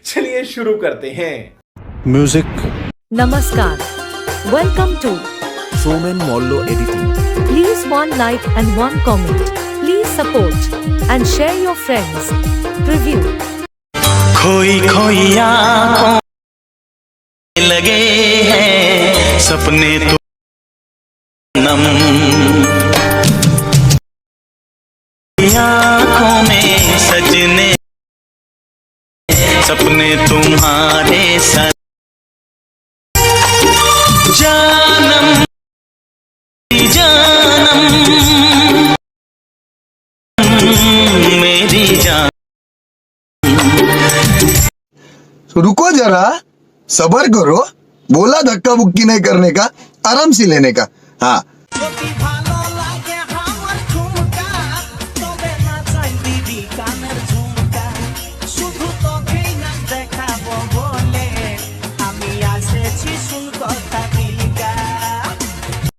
चलिए शुरू करते हैं। Music Namaskar. Welcome to Somen Mallo editing. Please one like and one comment. Please support and share your friends. Preview. खोई खोई आँखों में लगे हैं सपने तो नम, आँखों में सजने सपने तुम्हारे साथ जानम जानम मेरी जान। तो रुको जरा, सबर करो। बोला धक्का बुक्की नहीं करने का, आराम से लेने का। हाँ,